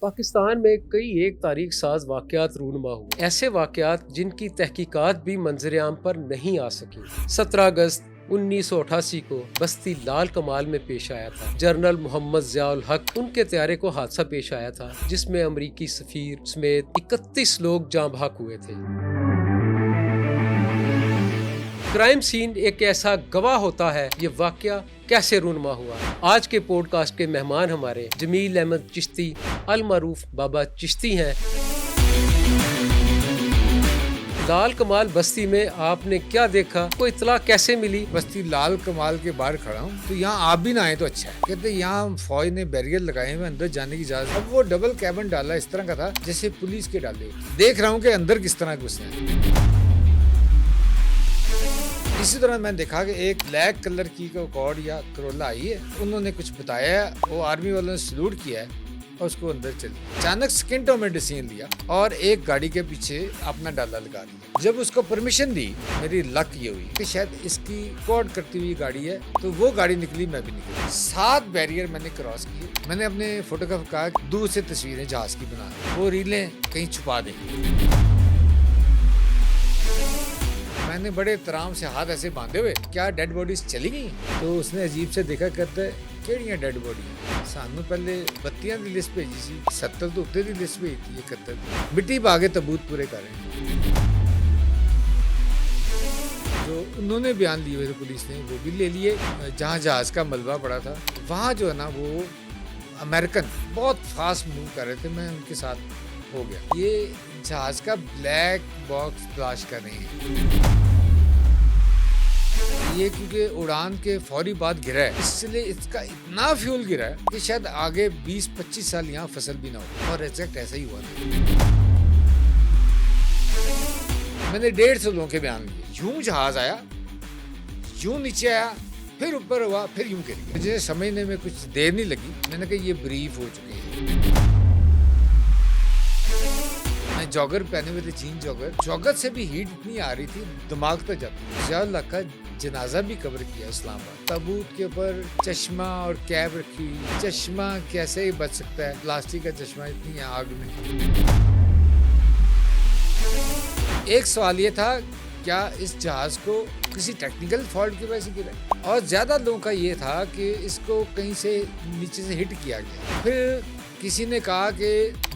پاکستان میں کئی ایک تاریخ ساز واقعات رونما ہوئے، ایسے واقعات جن کی تحقیقات بھی منظر عام پر نہیں آ سکی۔ 17 اگست 1988 کو بستی لال کمال میں پیش آیا تھا۔ جنرل محمد ضیاء الحق ان کے طیارے کو حادثہ پیش آیا تھا جس میں امریکی سفیر سمیت 31 لوگ جاں بحق ہوئے تھے۔ کرائم سین ایک ایسا گواہ ہوتا ہے یہ واقعہ کیسے رونما ہوا۔ آج کے پوڈ کاسٹ کے مہمان ہمارے جمیل احمد چشتی المعروف بابا چشتی ہیں۔ لال کمال بستی میں آپ نے کیا دیکھا، کوئی اطلاع کیسے ملی؟ بستی لال کمال کے باہر کھڑا ہوں تو یہاں آپ بھی نہ آئے تو اچھا ہے۔ کہتے یہاں فوج نے بیریئر لگائے ہوئے، اندر جانے کی اجازت۔ اب وہ ڈبل کیبن ڈالا اس طرح کا تھا جیسے پولیس کے ڈالے۔ دیکھ رہا ہوں کہ اندر کس طرح گھسے ہیں۔ اسی طرح میں نے دیکھا کہ ایک بلیک کلر کی کارڈ یا کرولا آئی ہے، انہوں نے کچھ بتایا ہے، وہ آرمی والوں نے سلوٹ کیا ہے اور اس کو اندر چلی۔ اچانک سکنٹوں میں ڈسیزن لیا اور ایک گاڑی کے پیچھے اپنا ڈالا لگا دیا۔ جب اس کو پرمیشن دی، میری لک یہ ہوئی کہ شاید اس کی کارڈ کرتی ہوئی گاڑی ہے، تو وہ گاڑی نکلی، میں بھی نکلی۔ 7 بیریئر میں نے کراس کیے۔ میں نے اپنے فوٹوگراف کہا دور سے تصویریں جہاز کی بنا، وہ ریلیں کہیں چھپا دیں۔ میں نے بڑے احترام سے ہاتھ ایسے باندھے ہوئے، کیا ڈیڈ باڈیز چلی گئی؟ تو اس نے عجیب سے دیکھا، کرتا ہے کیڑیاں ڈیڈ باڈیاں؟ سانوں پہلے بتیاں دی لسٹ بھیجی سی، 70 تو اتنے دی لسٹ بھیجی تھی، 71 دی مٹی پا کے تبوت پورے کر رہے ہیں۔ جو انہوں نے بیان لیے ہوئے تھے پولیس نے، وہ بھی لے لیے۔ جہاں جہاز کا ملبہ پڑا تھا وہاں جو ہے نا، وہ امریکن بہت فاسٹ موو کر رہے تھے، میں ان کے ساتھ ہو گیا۔ یہ جہاز کا بلیک باکس تلاش کر رہے ہیں۔ یہ کیونکہ اڑان کے فوری بعد گرا ہے، اس لیے اس کا اتنا فیول گرا ہے کہ شاید آگے 20-25 سال یہاں فصل بھی نہ ہو، اور ایگزیکٹ ایسا ہی ہوا تھا۔ میں نے 150 لوگوں کے بیان لیے۔ یوں جہاز آیا، یوں نیچے آیا، پھر اوپر ہوا، پھر یوں گر گیا۔ مجھے سمجھنے میں کچھ دیر نہیں لگی، میں نے کہا یہ بریف ہو چکی ہے۔ میں جاگر پہنے ہوئے تھے، جین جاگر سے بھی ہیٹ اتنی آ رہی تھی، دماغ تک جاتی۔ ضیاء اللہ کا جنازہ بھی کور کیا اسلام آباد۔ تابوت کے اوپر چشمہ اور کیب رکھی ہوئی۔ چشمہ کیسے ہی بچ سکتا ہے، پلاسٹک کا چشمہ اتنی آگ میں۔ ایک سوال یہ تھا، کیا اس جہاز کو کسی ٹیکنیکل فالٹ کی وجہ سے گرا؟ اور زیادہ لوگوں کا یہ تھا کہ اس کو کہیں سے نیچے سے ہٹ کیا گیا۔ پھر کسی نے کہا کہ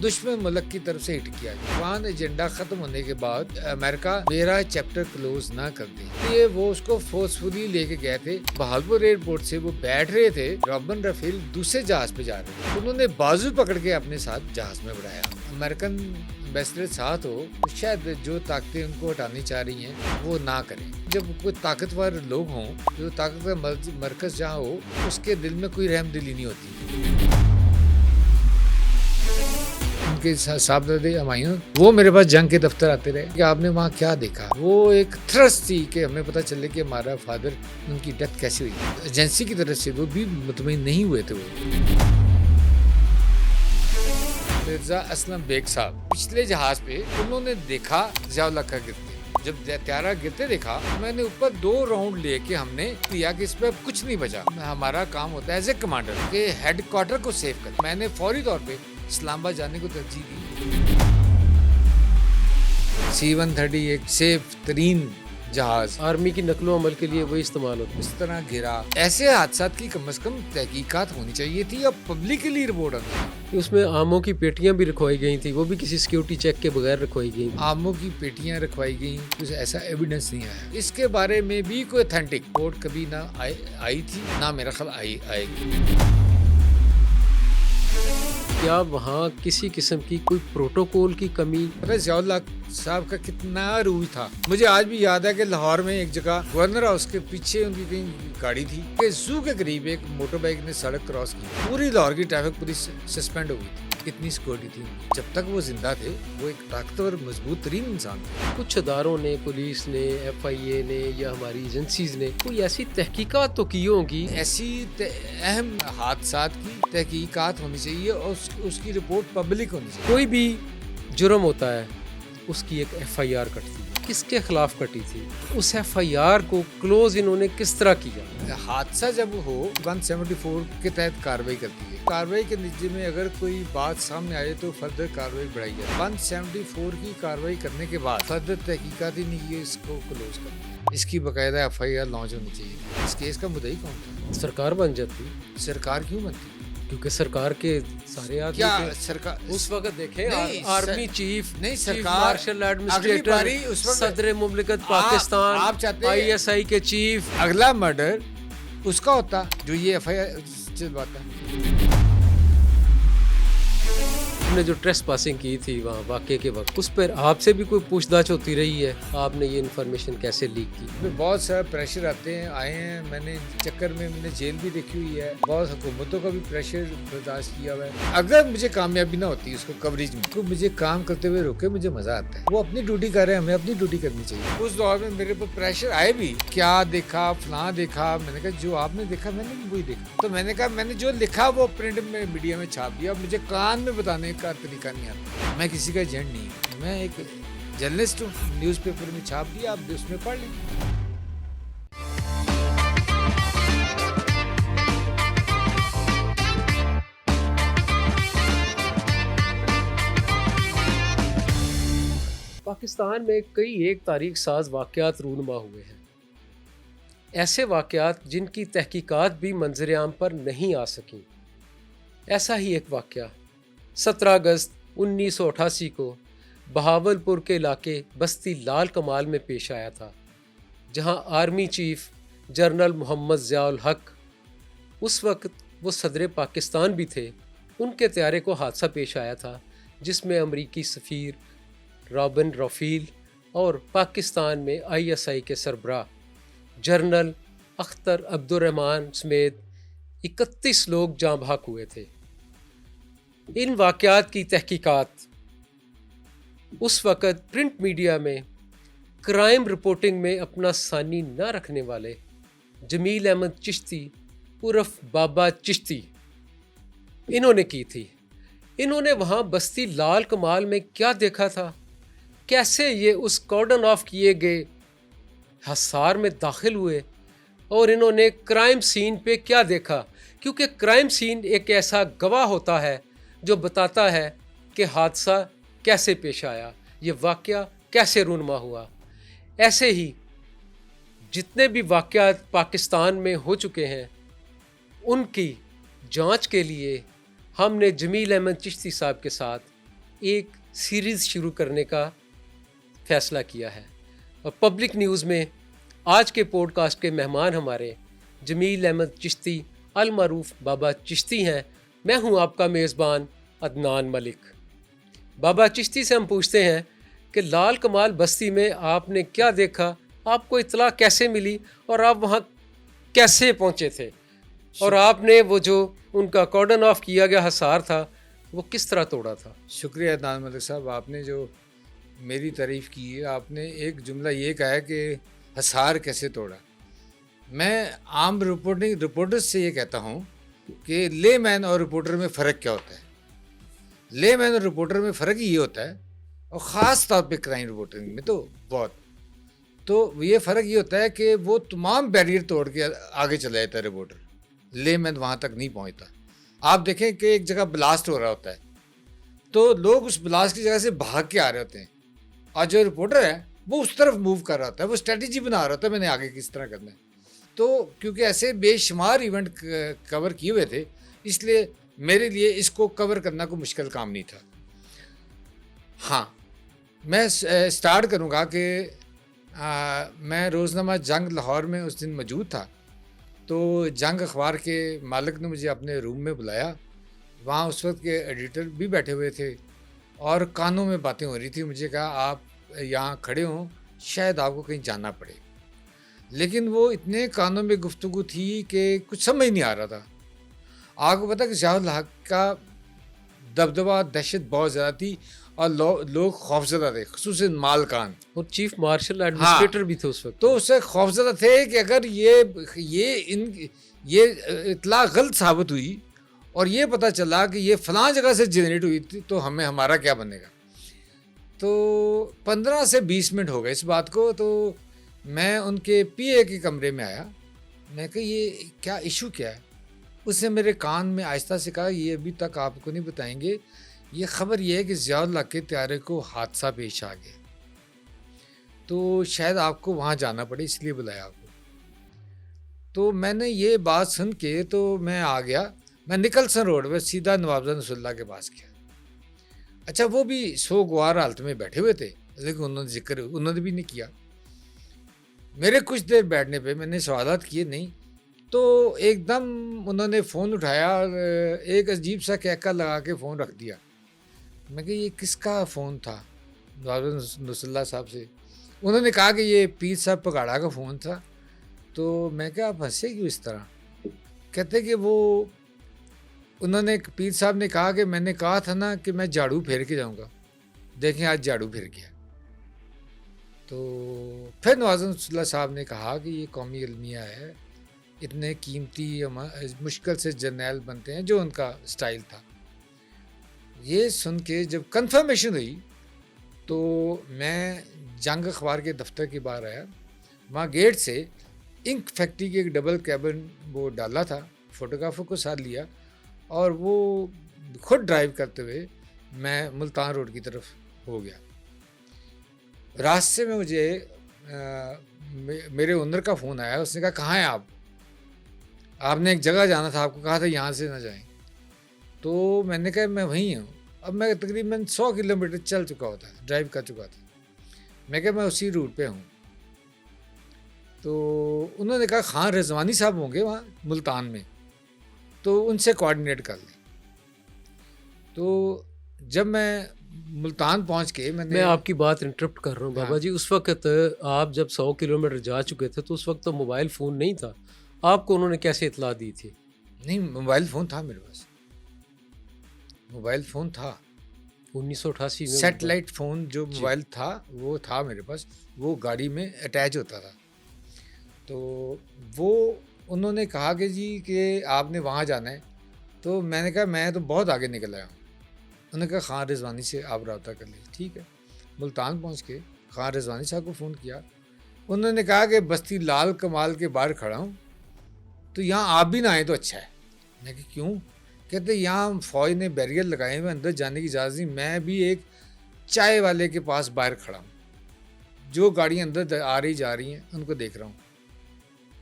دشمن ملک کی طرف سے ہٹ کیا گیا۔ افغان ایجنڈا ختم ہونے کے بعد امریکہ میرا چیپٹر کلوز نہ کر دے، یہ وہ اس کو فورسفلی لے کے گئے تھے۔ بہالپور ایئرپورٹ سے وہ بیٹھ رہے تھے، رابن رافیل دوسرے جہاز پہ جا رہے تھے، انہوں نے بازو پکڑ کے اپنے ساتھ جہاز میں بڑھایا۔ امریکن ایمبیسڈر ساتھ ہو تو شاید جو طاقتیں ان کو ہٹانی چاہ رہی ہیں وہ نہ کریں۔ جب کوئی طاقتور لوگ ہوں، جو طاقتور مرکز جہاں ہو، اس کے دل میں کوئی رحم دلی نہیں ہوتی۔ کے صاحبزادے ہمایوں وہ میرے پاس جنگ کے دفتر آتے رہے کہ آپ نے وہاں کیا دیکھا۔ وہ ایک تھرس تھی کہ ہمیں پتہ چلے کہ ہمارا فادر، ان کی ڈیتھ کیسے ہوئی۔ ایجنسی کی طرف سے وہ بھی مطمئن نہیں ہوئے تھے۔ وہ مرزا اسلم بیگ صاحب پچھلے جہاز پہ، انہوں نے دیکھا ضیاء اللہ کا گرتے۔ جب طیارہ گرتے دیکھا، میں نے اوپر 2 راؤنڈ لے کے ہم نے کیا کہ اس پہ کچھ نہیں بچا۔ ہمارا کام ہوتا ہے ایز اے کمانڈر کہ ہیڈ کوارٹر کو سیو کریں۔ میں نے فوری طور پہ اسلام آباد جانے کو ترجیح دی۔ C-130 ایک سیف ترین جہاز آرمی کی نقل و حمل کے لیے وہی استعمال ہوتا ہے۔ اس طرح گرا۔ ایسے حادثات کی کم از کم تحقیقات ہونی چاہیے تھی اور پبلکلی رپورٹ ہونی۔ اس میں آموں کی پیٹیاں بھی رکھوائی گئی تھیں، وہ بھی کسی سیکیورٹی چیک کے بغیر رکھوائی گئی۔ آموں کی پیٹیاں رکھوائی گئیں، کچھ ایسا ایویڈنس نہیں آیا۔ اس کے بارے میں بھی کوئی اتھینٹک رپورٹ کبھی نہ آئی تھی، نہ میرا خیال آئے گی۔ کیا وہاں کسی قسم کی کوئی پروٹوکول کی کمی؟ ضیاء اللہ صاحب کا کتنا روح تھا۔ مجھے آج بھی یاد ہے کہ لاہور میں ایک جگہ گورنر ہاؤس کے پیچھے ان کی کہیں گاڑی تھی کہ زو کے قریب ایک موٹر بائک نے سڑک کراس کی، پوری لاہور کی ٹریفک پولیس سسپینڈ ہو گئی تھی۔ کتنی سیکورٹی تھی۔ جب تک وہ زندہ تھے، وہ ایک طاقتور مضبوط ترین انسان تھے۔ کچھ اداروں نے، پولیس نے، FIA نے یا ہماری ایجنسیز نے کوئی ایسی تحقیقات تو کی ہوں گی؟ ایسی اہم حادثات کی تحقیقات ہونی چاہیے اور اس کی رپورٹ پبلک ہونی چاہیے۔ کوئی بھی جرم ہوتا ہے، اس کی ایک FIR کٹتی ہے۔ کس کے خلاف کٹی تھی؟ اس ایف آئی آر کو کلوز انہوں نے کس طرح کیا؟ حادثہ جب ہو 174 کے تحت کارروائی کرتی ہے. کارروائی کے نتیجے میں اگر کوئی بات سامنے آئے تو فردر کارروائی بڑھائی جائے. 174 کی کارروائی کرنے کے بعد فردر تحقیقات ہی نہیں کی، اس کو کلوز کرنا ہے. اس کی باقاعدہ ایف آئی آر لانچ ہونی چاہیے. اس کیس کا مدعی کون تھا؟ سرکار بن جاتی. سرکار کیوں بنتی؟ کیونکہ سرکار کے سارے آدمی کیا تھے. سرکار اس وقت دیکھیں نہیں، آرمی چیف، نہیں، چیف سرکار مارشل ایڈمنسٹریٹر، اس وقت صدر مملکت پاکستان، آپ چاہتے ہیں آئی ایس آئی کے چیف. اگلا مرڈر اس کا ہوتا جو یہ ایف آئی آر چلواتا. نے جو ٹریس پاسنگ کی تھی وہاں واقعے کے وقت، اس پر آپ سے بھی کوئی پوچھ تاچھ ہوتی رہی ہے؟ آپ نے یہ انفارمیشن کیسے لیک کی؟ بہت سارا پریشر آئے ہیں. میں نے چکر میں نے جیل بھی دیکھی ہوئی ہے. بہت حکومتوں کا بھی پریشر برداشت کیا ہوا ہے. اگر مجھے کامیابی نہ ہوتی اس کو کوریج میں، تو مجھے کام کرتے ہوئے روکے مجھے مزہ آتا ہے. وہ اپنی ڈیوٹی کر رہے ہیں، ہمیں اپنی ڈیوٹی کرنی چاہیے. اس دور میں میرے پر پریشر آئے بھی، کیا دیکھا فلاں دیکھا. میں نے کہا جو آپ نے دیکھا میں نے بھی وہی دیکھا. تو میں نے کہا میں نے جو لکھا وہ پرنٹ میں میڈیا میں چھاپ دیا. مجھے کان میں بتانے کا طریقہ نہیں آتا. میں کسی کا ایجنٹ نہیں ہوں، میں ایک جرنلسٹ ہوں. نیوز پیپر میں چھاپ دیا، آپ اس میں پڑھ لیں. پاکستان میں کئی ایک تاریخ ساز واقعات رونما ہوئے ہیں. ایسے واقعات جن کی تحقیقات بھی منظر عام پر نہیں آ سکیں. ایسا ہی ایک واقعہ 17 اگست 1988 کو بہاولپور کے علاقے بستی لال کمال میں پیش آیا تھا، جہاں آرمی چیف جنرل محمد ضیاء الحق، اس وقت وہ صدر پاکستان بھی تھے، ان کے طیارے کو حادثہ پیش آیا تھا جس میں امریکی سفیر رابن رافیل اور پاکستان میں آئی ایس آئی کے سربراہ جنرل اختر عبدالرحمان سمیت 31 لوگ جاں بحق ہوئے تھے. ان واقعات کی تحقیقات اس وقت پرنٹ میڈیا میں کرائم رپورٹنگ میں اپنا ثانی نہ رکھنے والے جمیل احمد چشتی عرف بابا چشتی انہوں نے کی تھی. انہوں نے وہاں بستی لال کمال میں کیا دیکھا تھا، کیسے یہ اس کارڈن آف کیے گئے حصار میں داخل ہوئے، اور انہوں نے کرائم سین پہ کیا دیکھا. کیونکہ کرائم سین ایک ایسا گواہ ہوتا ہے جو بتاتا ہے کہ حادثہ کیسے پیش آیا، یہ واقعہ کیسے رونما ہوا. ایسے ہی جتنے بھی واقعات پاکستان میں ہو چکے ہیں ان کی جانچ کے لیے ہم نے جمیل احمد چشتی صاحب کے ساتھ ایک سیریز شروع کرنے کا فیصلہ کیا ہے. اور پبلک نیوز میں آج کے پوڈ کاسٹ کے مہمان ہمارے جمیل احمد چشتی المعروف بابا چشتی ہیں. میں ہوں آپ کا میزبان عدنان ملک. بابا چشتی سے ہم پوچھتے ہیں کہ لال کمال بستی میں آپ نے کیا دیکھا، آپ کو اطلاع کیسے ملی اور آپ وہاں کیسے پہنچے تھے، اور آپ نے وہ جو ان کا کارڈن آف کیا گیا حصار تھا وہ کس طرح توڑا تھا. شکریہ عدنان ملک صاحب، آپ نے جو میری تعریف کی ہے، آپ نے ایک جملہ یہ کہا ہے کہ حصار کیسے توڑا. میں عام رپورٹر سے یہ کہتا ہوں کہ لے مین اور رپورٹر میں فرق کیا ہوتا ہے. لے مین اور رپورٹر میں فرق یہ ہوتا ہے، اور خاص طور پہ کرائم رپورٹنگ میں تو بہت، تو یہ فرق یہ ہوتا ہے کہ وہ تمام بیریئر توڑ کے آگے چلا جاتا ہے رپورٹر. لے مین وہاں تک نہیں پہنچتا. آپ دیکھیں کہ ایک جگہ بلاسٹ ہو رہا ہوتا ہے تو لوگ اس بلاسٹ کی جگہ سے بھاگ کے آ رہے ہوتے ہیں، اور جو رپورٹر ہے وہ اس طرف موو کر رہا ہوتا ہے، وہ اسٹریٹجی بنا رہا ہوتا ہے میں نے آگے کس طرح کرنا ہے. تو کیونکہ ایسے بے شمار ایونٹ کور کیے ہوئے تھے، اس لیے میرے لیے اس کو کور کرنا کوئی مشکل کام نہیں تھا. ہاں، میں سٹارٹ کروں گا کہ میں روزنامہ جنگ لاہور میں اس دن موجود تھا. تو جنگ اخبار کے مالک نے مجھے اپنے روم میں بلایا. وہاں اس وقت کے ایڈیٹر بھی بیٹھے ہوئے تھے اور کانوں میں باتیں ہو رہی تھی. مجھے کہا آپ یہاں کھڑے ہوں، شاید آپ کو کہیں جانا پڑے. لیکن وہ اتنے کانوں میں گفتگو تھی کہ کچھ سمجھ نہیں آ رہا تھا. آپ کو پتا کہ ضیاء الحق کا دبدبہ دہشت بہت زیادہ تھی اور لوگ خوفزدہ تھے، خصوصاً مالکان اور چیف مارشل ایڈمنسٹریٹر بھی تھے اس وقت. تو اس سے خوفزدہ تھے کہ اگر یہ اطلاع غلط ثابت ہوئی اور یہ پتہ چلا کہ یہ فلاں جگہ سے جنریٹ ہوئی تھی تو ہمارا کیا بنے گا. تو 15 سے 20 منٹ ہو گئے اس بات کو. تو میں ان کے پی اے کے کمرے میں آیا. میں کہ یہ کیا ایشو کیا ہے؟ اس نے میرے کان میں آہستہ سے کہا یہ ابھی تک آپ کو نہیں بتائیں گے, یہ خبر یہ ہے کہ ضیاء الحق کے طیارے کو حادثہ پیش آ گیا, تو شاید آپ کو وہاں جانا پڑے اس لیے بلایا آپ کو. تو میں نے یہ بات سن کے تو میں آ گیا. میں نکلسن روڈ پہ سیدھا نوابزہ نصر اللہ کے پاس گیا. اچھا وہ بھی سوگوار حالت میں بیٹھے ہوئے تھے, لیکن انہوں نے بھی نہیں کیا. میرے کچھ دیر بیٹھنے پہ میں نے سوالات کیے نہیں, تو ایک دم انہوں نے فون اٹھایا اور ایک عجیب سا کہکا لگا کے فون رکھ دیا. میں کہ یہ کس کا فون تھا؟ نوابزہ نصر اللہ صاحب سے. انہوں نے کہا کہ یہ پیر صاحب پگاڑا کا فون تھا. تو میں کہا آپ ہنسے کیوں اس طرح؟ کہتے کہ وہ انہوں نے پیر صاحب نے کہا کہ میں نے کہا تھا نا کہ میں جھاڑو پھیر کے جاؤں گا, دیکھیں آج جھاڑو پھیر گیا. تو پھر نوابزہ نصر اللہ صاحب نے کہا کہ یہ قومی المیہ ہے, اتنے قیمتی مشکل سے جرنیل بنتے ہیں, جو ان کا سٹائل تھا. یہ سن کے جب کنفرمیشن ہوئی تو میں جنگ اخبار کے دفتر کے باہر آیا. وہاں گیٹ سے انک فیکٹری کی ایک ڈبل کیبن وہ ڈالا تھا, فوٹوگرافر کو ساتھ لیا اور وہ خود ڈرائیو کرتے ہوئے میں ملتان روڈ کی طرف ہو گیا. راستے میں مجھے میرے اونر کا فون آیا. اس نے کہا کہاں ہیں آپ نے ایک جگہ جانا تھا, آپ کو کہا تھا یہاں سے نہ جائیں. تو میں نے کہا میں وہیں ہوں. اب میں تقریباً 100 کلومیٹر چل چکا ہوتا, ڈرائیو کر چکا تھا. میں کہا میں اسی روٹ پہ ہوں. تو انہوں نے کہا خان رضوانی صاحب ہوں گے وہاں ملتان میں, تو ان سے کوآرڈینیٹ کر لیں. تو جب میں ملتان پہنچ کے میں آپ کی بات انٹرپٹ کر رہا ہوں بابا جی. اس وقت آپ جب 100 کلومیٹر جا چکے تھے تو اس وقت تو موبائل فون نہیں تھا, آپ کو انہوں نے کیسے اطلاع دی تھی؟ نہیں, موبائل فون تھا میرے پاس, موبائل فون تھا 1988 میں. سیٹلائٹ فون جو موبائل تھا وہ تھا میرے پاس, وہ گاڑی میں اٹیچ ہوتا تھا. تو وہ انہوں نے کہا کہ جی کہ آپ نے وہاں جانا ہے. تو میں نے کہا میں تو بہت آگے نکل آیا ہوں. انہوں نے کہا خان رضوانی سے آپ رابطہ کر لیں. ٹھیک ہے. ملتان پہنچ کے خان رضوانی صاحب کو فون کیا. انہوں نے کہا کہ بستی لال کمال کے باہر کھڑا ہوں, تو یہاں آپ بھی نہ آئیں تو اچھا ہے. میں کہ کیوں؟ کہتے یہاں فوج نے بیریئر لگائے ہوئے, اندر جانے کی اجازت نہیں. میں بھی ایک چائے والے کے پاس باہر کھڑا ہوں, جو گاڑیاں اندر آ رہی جا رہی ہیں ان کو دیکھ رہا ہوں.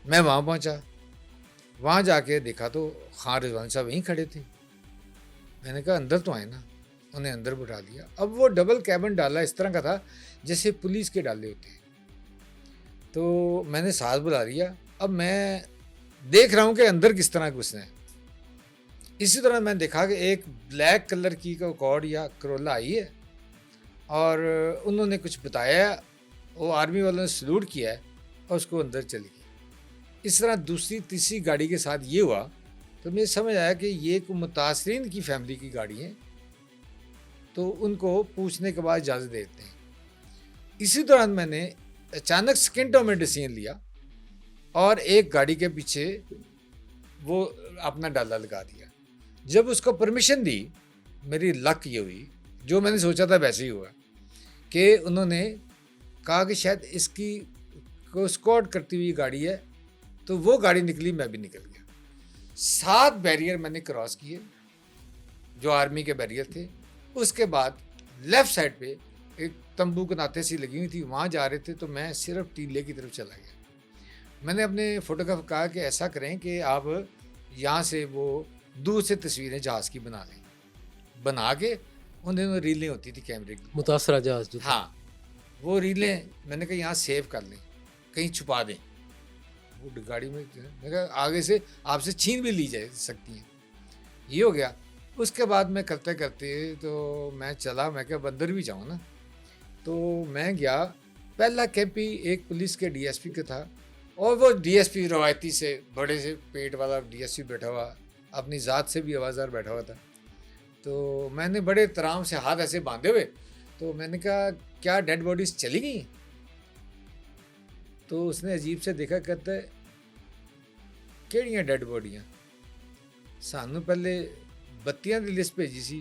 میں وہاں پہنچا, وہاں جا کے دیکھا تو خان رضوانی صاحب وہیں کھڑے تھے. میں نے کہا اندر تو آئے نا. انہیں اندر بٹھا دیا. اب وہ ڈبل کیبن ڈالا اس طرح کا تھا جیسے پولیس کے ڈالے ہوتے ہیں. تو میں نے ساتھ بلا لیا. اب میں دیکھ رہا ہوں کہ اندر کس طرح گھسنا ہے. اسی طرح میں نے دیکھا کہ ایک بلیک کلر کی کوڈ یا کرولا آئی ہے اور انہوں نے کچھ بتایا, وہ آرمی والوں نے سلوٹ کیا ہے اور اس کو اندر چلی گئی. اس طرح دوسری تیسری گاڑی کے ساتھ یہ ہوا. تو مجھے سمجھ آیا کہ یہ کوئی متاثرین کی فیملی کی گاڑی ہے, تو ان کو پوچھنے کے بعد اجازت دیتے ہیں. اسی دوران میں نے اچانک سیکنڈوں میں ڈیسیژن لیا اور ایک گاڑی کے پیچھے وہ اپنا ڈالا لگا دیا. جب اس کو پرمیشن دی, میری لک یہ ہوئی, جو میں نے سوچا تھا ویسے ہی ہوا, کہ انہوں نے کہا کہ شاید اس کی کو اسکواڈ کرتی ہوئی گاڑی ہے. تو وہ گاڑی نکلی, میں بھی نکل گیا. 7 بیریئر میں نے کراس کیے جو آرمی کے بیریئر تھے. اس کے بعد لیفٹ سائڈ پہ ایک تمبو کناتے سی لگی ہوئی تھی, وہاں جا رہے تھے. تو میں صرف ٹیلے کی طرف چلا گیا. میں نے اپنے فوٹوگرافر کہا کہ ایسا کریں کہ آپ یہاں سے وہ دور سے تصویریں جہاز کی بنا لیں. بنا کے ان دنوں ریلیں ہوتی تھی کیمرے کی, متاثرہ جہاز جو, ہاں وہ ریلیں میں نے کہا یہاں سیو کر لیں, کہیں چھپا دیں. وہ گاڑی میں آگے سے آپ سے چھین بھی لی جا سکتی ہیں. یہ ہو گیا. اس کے بعد میں کرتے کرتے تو میں چلا, میں کہ اندر بھی جاؤں نا. تو میں گیا. پہلا کیمپ ہی ایک پولیس کے ڈی ایس پی کا تھا, اور وہ ڈی ایس پی روایتی سے بڑے سے پیٹ والا ڈی ایس پی بیٹھا ہوا, اپنی ذات سے بھی آوازدار بیٹھا ہوا تھا. تو میں نے بڑے احترام سے ہاتھ ایسے باندھے ہوئے, تو میں نے کہا کیا ڈیڈ باڈیز چلی گئی؟ تو اس نے عجیب سے دیکھا, کہتا ہے کیڑیاں ڈیڈ باڈیاں؟ سانوں پہلے بتیاں دی لسٹ بھیجی سی,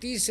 30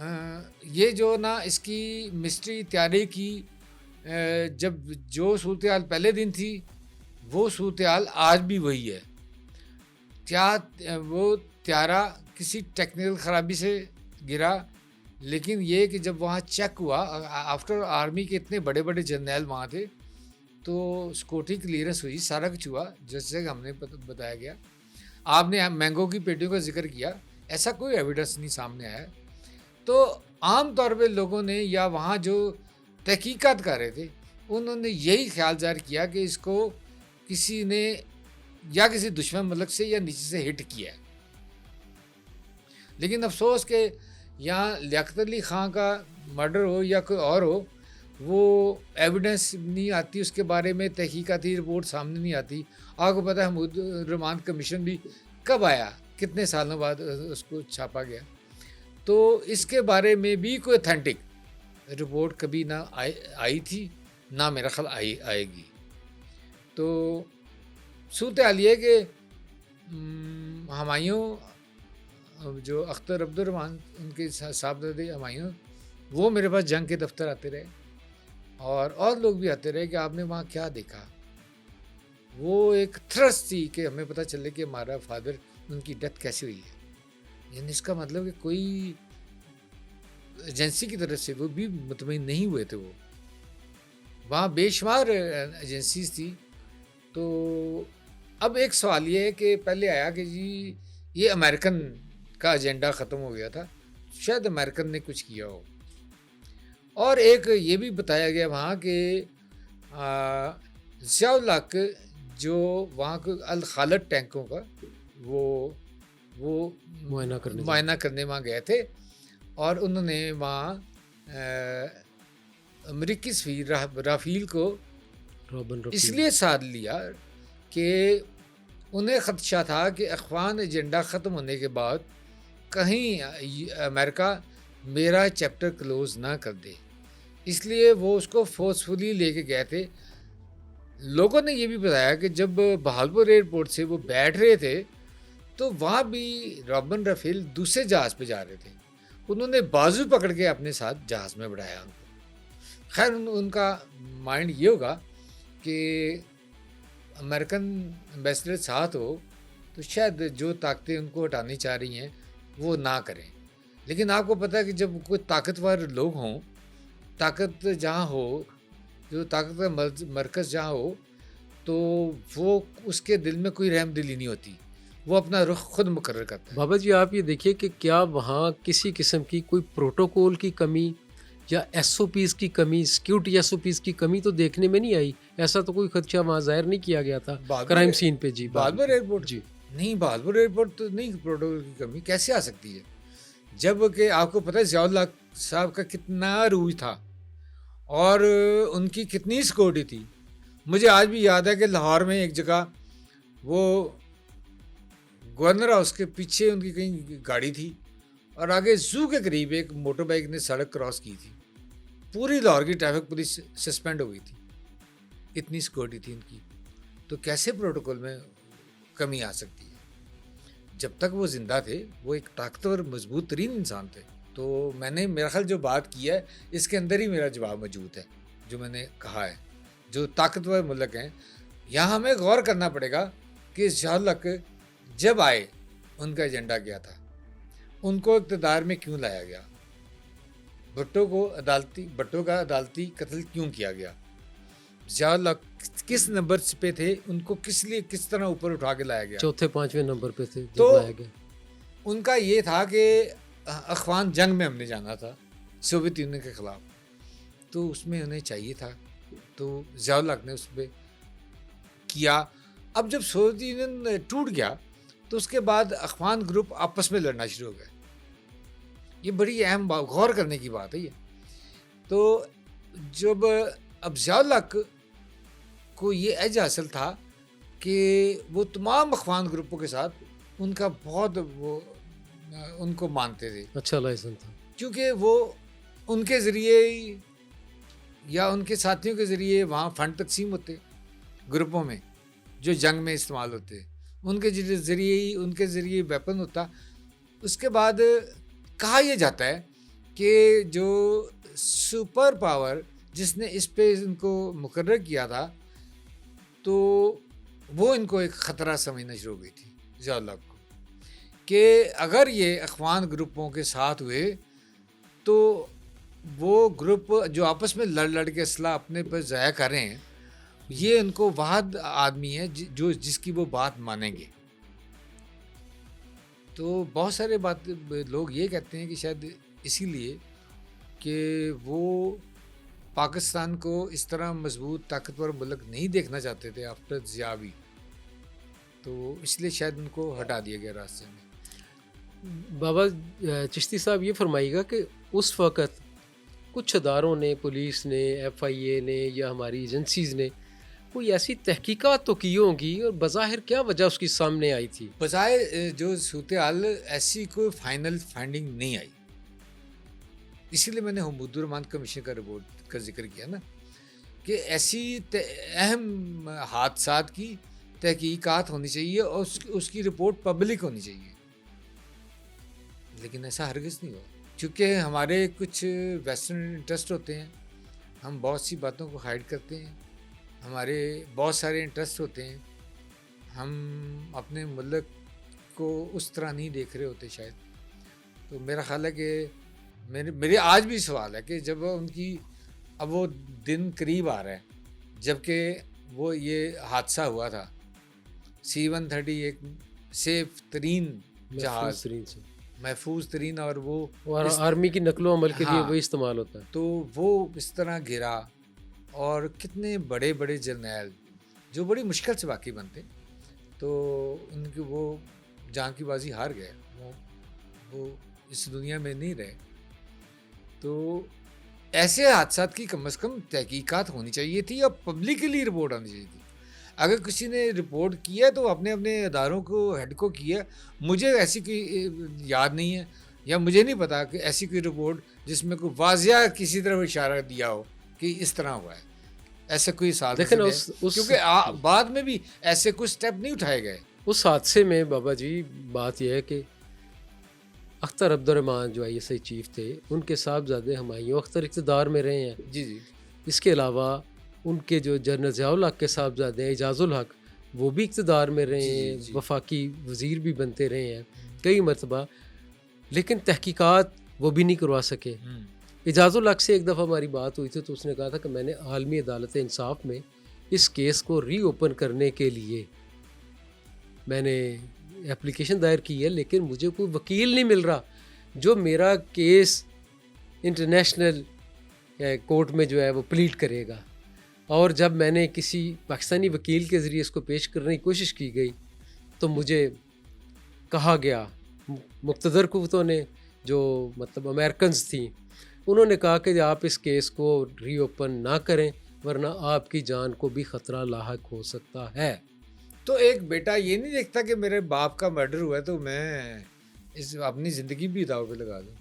یہ جو نا اس کی مسٹری تیاری کی جب جو صورتحال پہلے دن تھی وہ صورتحال آج بھی وہی ہے. کیا وہ طیارہ کسی ٹیکنیکل خرابی سے گرا, لیکن یہ کہ جب وہاں چیک ہوا آفٹر آرمی کے اتنے بڑے بڑے جرنیل وہاں تھے تو سیکورٹی کلیئرنس ہوئی, سارا کچھ ہوا جیسے کہ ہم نے بتایا گیا. آپ نے مینگو کی پیٹیوں کا ذکر کیا, ایسا کوئی ایویڈنس نہیں سامنے آیا. تو عام طور پہ لوگوں نے یا وہاں جو تحقیقات کر رہے تھے انہوں نے یہی خیال ظاہر کیا کہ اس کو کسی نے یا کسی دشمن ملک سے یا نیچے سے ہٹ کیا ہے. لیکن افسوس کہ یہاں لیاقت علی خان کا مرڈر ہو یا کوئی اور ہو, وہ ایویڈنس نہیں آتی, اس کے بارے میں تحقیقاتی رپورٹ سامنے نہیں آتی. آپ کو پتہ ہے حمود الرحمان کمیشن بھی کب آیا, کتنے سالوں بعد اس کو چھاپا گیا. تو اس کے بارے میں بھی کوئی اتھینٹک رپورٹ کبھی نہ آئی تھی, نہ میرا خیال آئے گی. تو صورتحال یہ کہ ہمایوں جو اختر عبد الرحمان ان کے صاحبزادے ہمایوں, وہ میرے پاس جنگ کے دفتر آتے رہے اور لوگ بھی آتے رہے کہ آپ نے وہاں کیا دیکھا. وہ ایک تھرس تھی کہ ہمیں پتہ چلے کہ ہمارا فادر ان کی ڈیتھ کیسے ہوئی ہے. یعنی اس کا مطلب کہ کوئی ایجنسی کی طرف سے وہ بھی مطمئن نہیں ہوئے تھے. وہ وہاں بے شمار ایجنسیز تھی. تو اب ایک سوال یہ ہے کہ پہلے آیا کہ جی یہ امریکن کا ایجنڈا ختم ہو گیا تھا, شاید امریکن نے کچھ کیا ہو. اور ایک یہ بھی بتایا گیا وہاں کہ ضیاء الحق جو وہاں کو الخالد ٹینکوں کا وہ معائنہ کرنے وہاں گئے تھے, اور انہوں نے وہاں امریکی سفیر رافیل کو اس لیے ساتھ لیا کہ انہیں خدشہ تھا کہ افغان ایجنڈا ختم ہونے کے بعد کہیں امریکہ میرا چیپٹر کلوز نہ کر دے. اس لیے وہ اس کو فورسفلی لے کے گئے تھے. لوگوں نے یہ بھی بتایا کہ جب بہالپور ایئرپورٹ سے وہ بیٹھ رہے تھے تو وہاں بھی رابن رافیل دوسرے جہاز پہ جا رہے تھے. انہوں نے بازو پکڑ کے اپنے ساتھ جہاز میں بڑھایا ان کو. خیر ان کا مائنڈ یہ ہوگا کہ امریکن امبیسڈر ساتھ ہو تو شاید جو طاقتیں ان کو ہٹانی چاہ رہی ہیں وہ نہ کریں. لیکن آپ کو پتہ ہے کہ جب کوئی طاقتور لوگ ہوں, طاقت جہاں ہو, جو طاقت کا مرکز جہاں ہو, تو وہ اس کے دل میں کوئی رحم دلی نہیں ہوتی, وہ اپنا رخ خود مقرر کرتا ہے. بابا جی آپ یہ دیکھیے کہ کیا وہاں کسی قسم کی کوئی پروٹوکول کی کمی یا ایس او پیز کی کمی, سیکیورٹی ایس او پیز کی کمی تو دیکھنے میں نہیں آئی. ایسا تو کوئی خدشہ وہاں ظاہر نہیں کیا گیا تھا کرائم سین پہ. جی بہالپور ایئرپورٹ, جی نہیں بہالپور ایئرپورٹ تو نہیں پروٹوکول کی کمی کیسے آ سکتی ہے, جب کہ آپ کو پتہ ہے ضیاء الحق صاحب کا کتنا عروج تھا اور ان کی کتنی سیکورٹی تھی. مجھے آج بھی یاد ہے کہ لاہور میں ایک جگہ وہ گورنر ہاؤس کے پیچھے ان کی کہیں گاڑی تھی اور آگے زو کے قریب ایک موٹر بائک نے سڑک کراس کی تھی. پوری لاہور کی ٹریفک پولیس سسپینڈ ہو گئی تھی, اتنی سیکورٹی تھی ان کی. تو کیسے پروٹوکول میں کمی آ سکتی ہے؟ جب تک وہ زندہ تھے وہ ایک طاقتور مضبوط ترین انسان تھے. تو میں نے میرا خیال جو بات کی ہے اس کے اندر ہی میرا جواب موجود ہے جو میں نے کہا ہے. جو طاقتور ملک ہیں یہاں ہمیں غور کرنا پڑے گا کہ ضیاء الحق جب آئے ان کا ایجنڈا کیا تھا, ان کو اقتدار میں کیوں لایا گیا, بھٹو کا عدالتی قتل کیوں کیا گیا, ضیاء الحق کس نمبر پہ تھے, ان کو کس لیے کس طرح اوپر اٹھا کے لایا گیا, چوتھے پانچویں نمبر پہ تھے تو لایا گیا. ان کا یہ تھا کہ افغان جنگ میں ہم نے جانا تھا سوویت یونین کے خلاف, تو اس میں انہیں چاہیے تھا, تو ضیاء الحق نے اس پہ کیا. اب جب سوویت یونین ٹوٹ گیا تو اس کے بعد افغان گروپ آپس میں لڑنا شروع ہو گئے. یہ بڑی اہم بات, غور کرنے کی بات ہے یہ. تو جب اب ضیاء الحق کو یہ ایج حاصل تھا کہ وہ تمام افغان گروپوں کے ساتھ ان کا بہت وہ ان کو مانتے تھے, اچھا لائسن تھا, کیونکہ وہ ان کے ذریعے یا ان کے ساتھیوں کے ذریعے وہاں فنڈ تقسیم ہوتے گروپوں میں جو جنگ میں استعمال ہوتے, ان کے ذریعے ویپن ہوتا. اس کے بعد کہا یہ جاتا ہے کہ جو سپر پاور جس نے اس پہ ان کو مقرر کیا تھا تو وہ ان کو ایک خطرہ سمجھنا شروع ہو گئی تھی ضیاء الحق کو، کہ اگر یہ اخوان گروپوں کے ساتھ ہوئے تو وہ گروپ جو آپس میں لڑ کے اسلحہ اپنے پر ضائع کر رہے ہیں، یہ ان کو واحد آدمی ہے جس کی وہ بات مانیں گے. تو بہت سارے لوگ یہ کہتے ہیں کہ شاید اسی لیے کہ وہ پاکستان کو اس طرح مضبوط طاقتور ملک نہیں دیکھنا چاہتے تھے آفٹر ضیاوی، تو اس لیے شاید ان کو ہٹا دیا گیا راستے میں. بابا چشتی صاحب یہ فرمائیے گا کہ اس وقت کچھ اداروں نے، پولیس نے، ایف آئی اے نے یا ہماری ایجنسیز نے کوئی ایسی تحقیقات تو کی ہوں گی، اور بظاہر کیا وجہ اس کی سامنے آئی تھی؟ بظاہر جو صورتحال ایسی کوئی فائنل فائنڈنگ نہیں آئی، اسی لیے میں نے حمود الرحمان کمیشن کا رپورٹ کا ذکر کیا نا، کہ ایسی اہم حادثات کی تحقیقات ہونی چاہیے اور اس کی رپورٹ پبلک ہونی چاہیے، لیکن ایسا ہرگز نہیں ہوا. چونکہ ہمارے کچھ ویسٹرن انٹرسٹ ہوتے ہیں، ہم بہت سی باتوں کو ہائیڈ کرتے ہیں، ہمارے بہت سارے انٹرسٹ ہوتے ہیں، ہم اپنے ملک کو اس طرح نہیں دیکھ رہے ہوتے شاید. تو میرا خیال ہے کہ میرے آج بھی سوال ہے کہ جب ان کی اب وہ دن قریب آ رہا ہے جب کہ وہ یہ حادثہ ہوا تھا C-130 ایک سیف ترین جہاز، محفوظ ترین، اور وہ آرمی کی نقل و حمل کے لیے وہی استعمال ہوتا ہے، تو وہ اس طرح گرا اور کتنے بڑے بڑے جرنیل جو بڑی مشکل سے باقی بنتے، تو ان کی وہ جان کی بازی ہار گئے، وہ اس دنیا میں نہیں رہے. تو ایسے حادثات کی کم از کم تحقیقات ہونی چاہیے تھی اور پبلکلی رپورٹ آنی چاہیے تھی. اگر کسی نے رپورٹ کیا ہے تو اپنے اداروں کو ہیڈ کو کیا. مجھے ایسی کوئی یاد نہیں ہے یا مجھے نہیں پتا کہ ایسی کوئی رپورٹ جس میں کوئی واضح کسی طرح اشارہ دیا ہو کہ اس طرح ہوا ہے. ایسا کوئی ساتھ لیکن کیونکہ بعد میں بھی ایسے کوئی سٹیپ نہیں اٹھائے گئے. اس حادثے میں بابا جی بات یہ ہے کہ اختر عبد الرحمان جو ISI چیف تھے، ان کے صاحبزادے ہمایوں اختر اقتدار میں رہے ہیں. جی. اس کے علاوہ ان کے جو جنرل ضیاء الحق کے صاحبزادے ہیں اعجاز الحق، وہ بھی اقتدار میں رہے ہیں، وفاقی وزیر بھی بنتے رہے ہیں کئی مرتبہ، لیکن تحقیقات وہ بھی نہیں کروا سکے. اعجاز الحق سے ایک دفعہ ہماری بات ہوئی تھی تو اس نے کہا تھا کہ میں نے عالمی عدالت انصاف میں اس کیس کو ری اوپن کرنے کے لیے میں نے اپلیکیشن دائر کی ہے، لیکن مجھے کوئی وکیل نہیں مل رہا جو میرا کیس انٹرنیشنل کورٹ میں جو ہے وہ پلیٹ کرے گا. اور جب میں نے کسی پاکستانی وکیل کے ذریعے اس کو پیش کرنے کی کوشش کی گئی تو مجھے کہا گیا، مقتدر قوتوں نے جو مطلب امریکنز تھیں، انہوں نے کہا کہ آپ اس کیس کو ری اوپن نہ کریں ورنہ آپ کی جان کو بھی خطرہ لاحق ہو سکتا ہے. تو ایک بیٹا یہ نہیں دیکھتا کہ میرے باپ کا مرڈر ہوا ہے تو میں اپنی زندگی بھی داؤ پہ لگا دوں.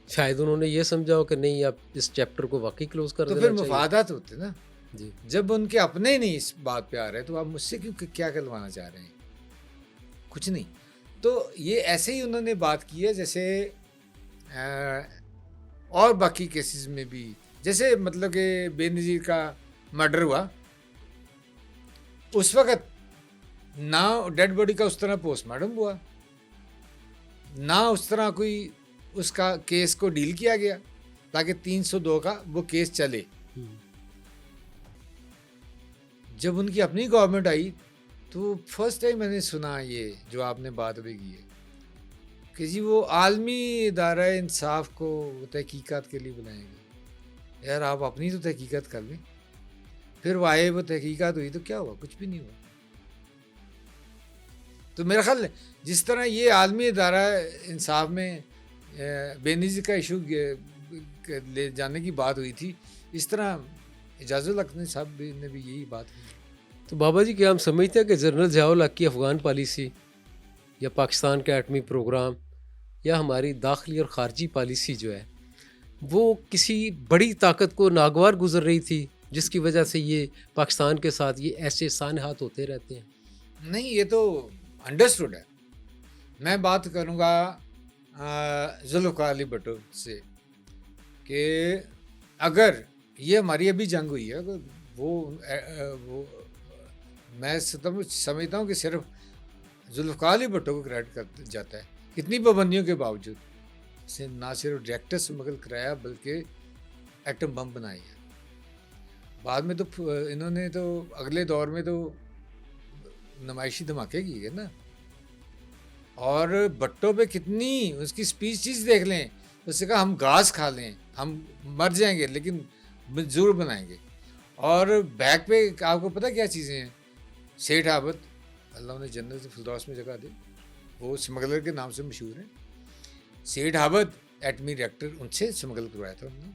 شاید انہوں نے یہ سمجھا ہو کہ نہیں اب اس چیپٹر کو واقعی کلوز کر دینا چاہیے. چاہیے. تو پھر مفادات ہوتے نا جی. جب ان کے اپنے نہیں اس بات پہ آ رہے تو آپ مجھ سے کیا کلوانا چاہ رہے ہیں؟ کچھ نہیں. تو یہ ایسے ہی انہوں نے بات کی ہے جیسے اور باقی کیسز میں بھی، جیسے مطلب کہ بے نظیر کا مرڈر ہوا، اس وقت نہ ڈیڈ باڈی کا اس طرح پوسٹ مارٹم ہوا، نہ اس طرح کوئی اس کا کیس کو ڈیل کیا گیا تاکہ 302 کا وہ کیس چلے. جب ان کی اپنی گورنمنٹ آئی تو فرسٹ ٹائم میں نے سنا یہ جو آپ نے بات بھی کی ہے کہ جی وہ عالمی ادارہ انصاف کو تحقیقات کے لیے بلائیں گے. یار آپ اپنی تو تحقیقات کر لیں. پھر وہ آئے، وہ تحقیقات ہوئی تو کیا ہوا؟ کچھ بھی نہیں ہوا. تو میرا خیال ہے جس طرح یہ عالمی ادارہ انصاف میں بے نظیر کا ایشو لے جانے کی بات ہوئی تھی، اس طرح اعجاز الحق صاحب نے بھی یہی بات کی. تو بابا جی کیا ہم سمجھتے ہیں کہ جنرل ضیاء الحق کی افغان پالیسی یا پاکستان کا ایٹمی پروگرام یا ہماری داخلی اور خارجی پالیسی جو ہے وہ کسی بڑی طاقت کو ناگوار گزر رہی تھی جس کی وجہ سے یہ پاکستان کے ساتھ یہ ایسے سانحات ہوتے رہتے ہیں؟ نہیں، یہ تو انڈرسٹوڈ ہے. میں بات کروں گا ذوالفقار علی بھٹو سے کہ اگر یہ ہماری ابھی جنگ ہوئی ہے، اگر وہ میں سمجھتا ہوں کہ صرف ذوالفقار علی بھٹو کو کریڈٹ کر جاتا ہے، کتنی پابندیوں کے باوجود اس نے نہ صرف ریئیکٹر اسمگل کرایا بلکہ ایٹم بم بنائی ہے۔ بعد میں تو انہوں نے تو اگلے دور میں تو نمائشی دھماکے کیے نا، اور بھٹو پہ کتنی اس کی اسپیچز دیکھ لیں، اس نے کہا ہم گھاس کھا لیں، ہم مر جائیں گے لیکن ضرور بنائیں گے۔ اور بیک پہ آپ کو پتہ کیا چیزیں ہیں؟ سیٹھ عابد، اللہ انہیں جنت الفردوس میں جگہ دے، وہ اسمگلر کے نام سے مشہور ہیں۔ سیٹھ عابد ایٹمی ریئیکٹر ان سے اسمگل کروایا تھا انہوں نے،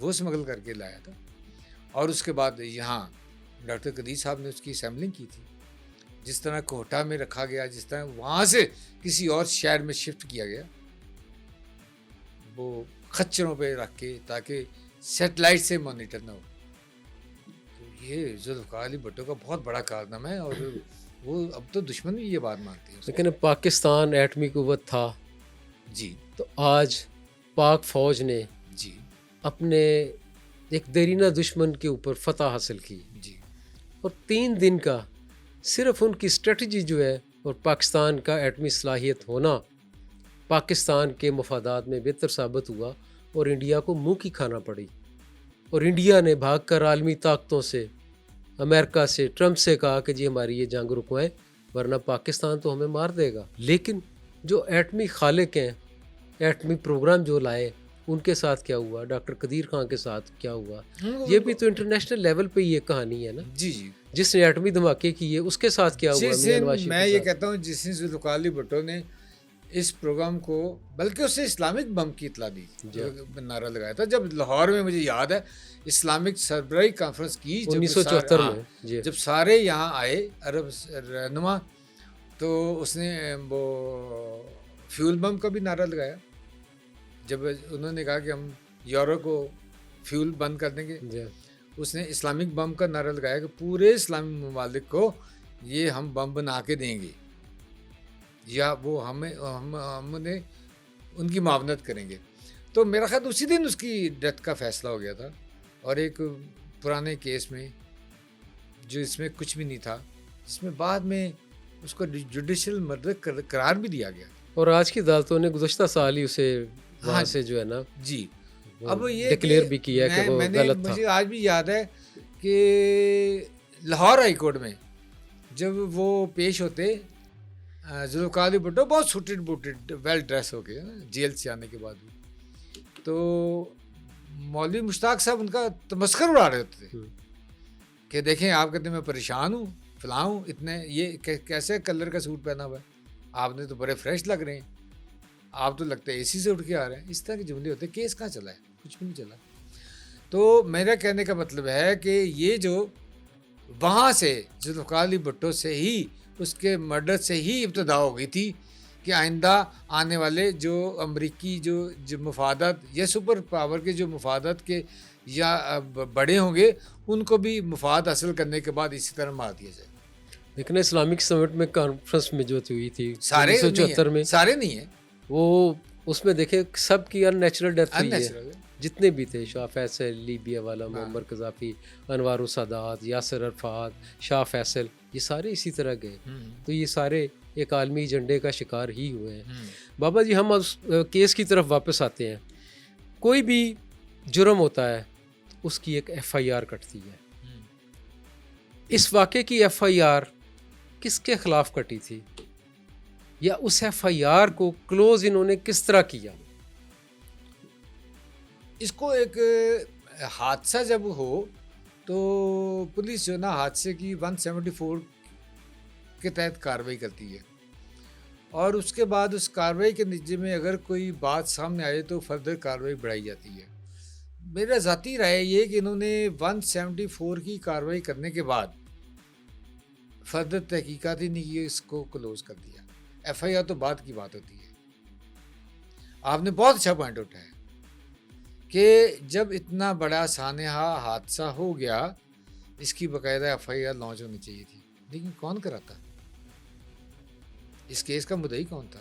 وہ اسمگل کر کے لایا تھا، اور اس کے بعد یہاں ڈاکٹر قدیر صاحب نے اس کی اسمبلنگ کی تھی، جس طرح کوہٹا میں رکھا گیا، جس طرح وہاں سے کسی اور شہر میں شفٹ کیا گیا، وہ خچروں پہ رکھ کے تاکہ سیٹلائٹ سے مانیٹر نہ ہو۔ تو یہ ذوالفقار علی بھٹو کا بہت بڑا کارنامہ ہے، اور وہ اب تو دشمن بھی یہ بات مانتے ہیں۔ لیکن پاکستان ایٹمی قوت تھا جی تو آج پاک فوج نے جی اپنے ایک دیرینہ دشمن کے اوپر فتح حاصل کی، جی اور 3 دن کا صرف ان کی اسٹریٹجی جو ہے اور پاکستان کا ایٹمی صلاحیت ہونا پاکستان کے مفادات میں بہتر ثابت ہوا، اور انڈیا کو منہ کی کھانا پڑی، اور انڈیا نے بھاگ کر عالمی طاقتوں سے، امریکہ سے، ٹرمپ سے کہا کہ جی ہماری یہ جنگ رکوائیں ورنہ پاکستان تو ہمیں مار دے گا۔ لیکن جو ایٹمی خالق ہیں، ایٹمی پروگرام جو لائے، ان کے ساتھ کیا ہوا، ڈاکٹر قدیر خان کے ساتھ کیا ہوا، یہ بھی تو انٹرنیشنل لیول پہ یہ کہانی ہے نا۔ جی جی جس نے ایٹمی دھماکے کیے اس کے ساتھ کیا ہوا، جس میاں دن نواز شریف میں کے یہ ساتھ۔ کہتا ہوں جس دن ذوالفقار علی بھٹو نے اس پروگرام کو، بلکہ اس سے اسلامک بم کی اطلاع دی، نعرہ لگایا تھا، جب لاہور میں مجھے یاد ہے اسلامک سربراہی کانفرنس کی 1974 میں جی جب سارے یہاں آئے عرب رہنما، تو اس نے وہ فیول بم کا بھی نعرہ لگایا، جب انہوں نے کہا کہ ہم یورو کو فیول بند کر دیں گے، جی اس نے اسلامک بم کا نعرہ لگایا کہ پورے اسلامی ممالک کو یہ ہم بم بنا کے دیں گے، یا وہ ہم نے ان کی معاونت کریں گے۔ تو میرا خیال اسی دن اس کی ڈیتھ کا فیصلہ ہو گیا تھا، اور ایک پرانے کیس میں جو اس میں کچھ بھی نہیں تھا، جس میں بعد میں اس کو جوڈیشل مرڈر قرار بھی دیا گیا۔ اور آج کی عدالتوں نے گزشتہ سال ہی اسے وہاں سے جو ہے نا جی اب یہ ڈکلیئر بھی کیا کہ وہ غلط تھا۔ مجھے آج بھی یاد ہے کہ لاہور ہائی کورٹ میں جب وہ پیش ہوتے، ذوالفقار علی بھٹو بہت سوٹڈ بوٹڈ ویل ڈریس ہو کے جیل سے آنے کے بعد بھی، تو مولوی مشتاق صاحب ان کا تمسخر اڑا رہے ہوتے تھے کہ دیکھیں آپ کہتے ہیں میں پریشان ہوں، فلاں ہوں، اتنے یہ کیسے کلر کا سوٹ پہنا ہوا ہے، آپ نے تو بڑے فریش لگ رہے ہیں، آپ تو لگتا ہے اے سی سے اٹھ کے آ رہے ہیں، اس طرح کے جملے ہوتے ہیں۔ کیس کہاں چلا ہے؟ کچھ بھی نہیں چلا۔ تو میرا کہنے کا مطلب ہے کہ یہ جو وہاں سے ذوالفقار علی بھٹو سے ہی، اس کے مرڈر سے ہی ابتدا ہو گئی تھی کہ آئندہ آنے والے جو امریکی جو مفادات یا سپر پاور کے جو مفادات کے یا بڑے ہوں گے، ان کو بھی مفاد حاصل کرنے کے بعد اسی طرح مار دیا جائے۔ لیکن اسلامک سمٹ میں کانفرنس میں جو ہوئی تھی سارے 1974 میں، سارے نہیں ہیں، وہ اس میں دیکھیں سب کی ان نیچرل ڈیتھ ہوئی ہے، unnatural ہے۔ جتنے بھی تھے، شاہ فیصل، لیبیا والا معمر قذافی، انوار السادات، یاسر عرفات، شاہ فیصل، یہ سارے اسی طرح گئے۔ تو یہ سارے ایک عالمی ایجنڈے کا شکار ہی ہوئے ہیں۔ بابا جی ہم اس کیس کی طرف واپس آتے ہیں۔ کوئی بھی جرم ہوتا ہے اس کی ایک ایف آئی آر کٹتی ہے۔ اس واقعے کی ایف آئی آر کس کے خلاف کٹی تھی، یا اس ایف آئی آر کو کلوز انہوں نے کس طرح کیا؟ اس کو ایک حادثہ جب ہو تو پولیس جو نا حادثے کی 174 کے تحت کارروائی کرتی ہے، اور اس کے بعد اس کارروائی کے نتیجے میں اگر کوئی بات سامنے آئے تو فردر کارروائی بڑھائی جاتی ہے۔ میرا ذاتی رائے یہ کہ انہوں نے 174 کی کارروائی کرنے کے بعد فردر تحقیقات ہی نہیں کی، اس کو کلوز کر دیا۔ ایف آئی آر تو بعد کی بات ہوتی ہے۔ آپ نے بہت اچھا پوائنٹ اٹھایا کہ جب اتنا بڑا سانحہ حادثہ ہو گیا، اس کی باقاعدہ ایف آئی آر لانچ ہونی چاہیے تھی، لیکن کون کراتا؟ اس کیس کا مدعی کون تھا؟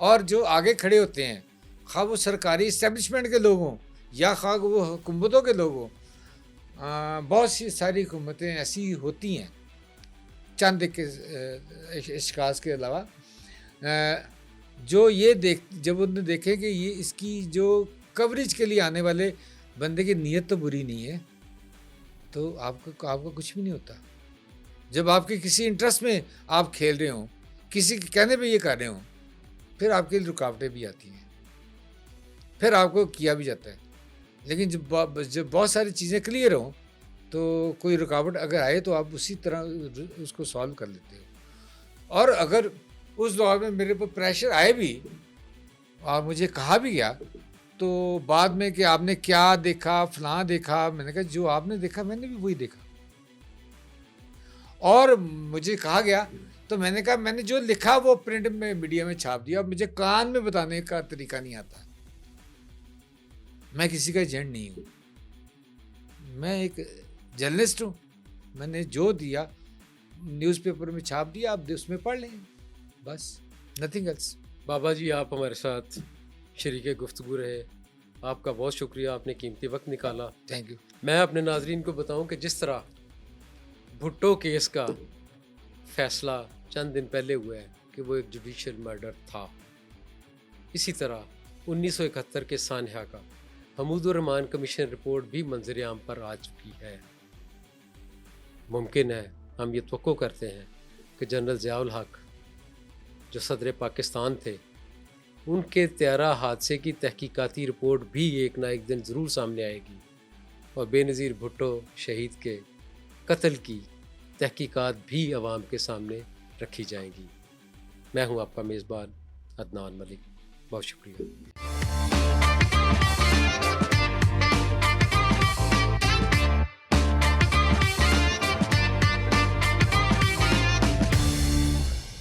اور جو آگے کھڑے ہوتے ہیں خواہ وہ سرکاری اسٹیبلشمنٹ کے لوگ ہوں یا خواہ وہ حکومتوں کے لوگ ہوں، بہت سی ساری حکومتیں ایسی ہوتی ہیں چند ایک اشخاص کے علاوہ، جو یہ جب انہوں نے دیکھے کہ یہ اس کی جو کوریج کے لیے آنے والے بندے کی نیت تو بری نہیں ہے، تو آپ کا کچھ بھی نہیں ہوتا. جب آپ کے کسی انٹرسٹ میں آپ کھیل رہے ہوں، کسی کے کہنے پہ یہ کر رہے ہوں، پھر آپ کے لیے رکاوٹیں بھی آتی ہیں، پھر آپ کو کیا بھی جاتا ہے. لیکن جب بہت ساری چیزیں کلیئر ہوں تو کوئی رکاوٹ اگر آئے تو آپ اسی طرح اس کو سالو کر لیتے ہو. اور اگر اس دور میں میرے پر پریشر آئے بھی اور مجھے کہا بھی گیا تو بعد میں کہ آپ نے کیا دیکھا، فلاں دیکھا، میں نے کہا جو آپ نے دیکھا میں نے بھی وہی دیکھا. اور مجھے کہا گیا تو میں نے کہا میں نے جو لکھا وہ پرنٹ میں میڈیا میں چھاپ دیا. مجھے کان میں بتانے کا طریقہ نہیں آتا. میں کسی کا ایجنٹ نہیں ہوں، میں ایک جرنلسٹ ہوں. میں نے جو دیا نیوز پیپر میں چھاپ دیا، آپ اس میں پڑھ لیں، بس نتھنگ ایلس. بابا جی آپ ہمارے ساتھ شریک گفتگو رہے، آپ کا بہت شکریہ، آپ نے قیمتی وقت نکالا. Thank you. میں اپنے ناظرین کو بتاؤں کہ جس طرح بھٹو کیس کا فیصلہ چند دن پہلے ہوا ہے کہ وہ ایک جوڈیشل مرڈر تھا، اسی طرح 1971 کے سانحہ کا حمود الرحمان کمیشن رپورٹ بھی منظر عام پر آ چکی ہے. ممکن ہے، ہم یہ توقع کرتے ہیں کہ جنرل ضیاء الحق جو صدر پاکستان تھے، ان کے طیارہ حادثے کی تحقیقاتی رپورٹ بھی ایک نہ ایک دن ضرور سامنے آئے گی اور بے نظیر بھٹو شہید کے قتل کی تحقیقات بھی عوام کے سامنے رکھی جائیں گی. میں ہوں آپ کا میزبان عدنان ملک، بہت شکریہ.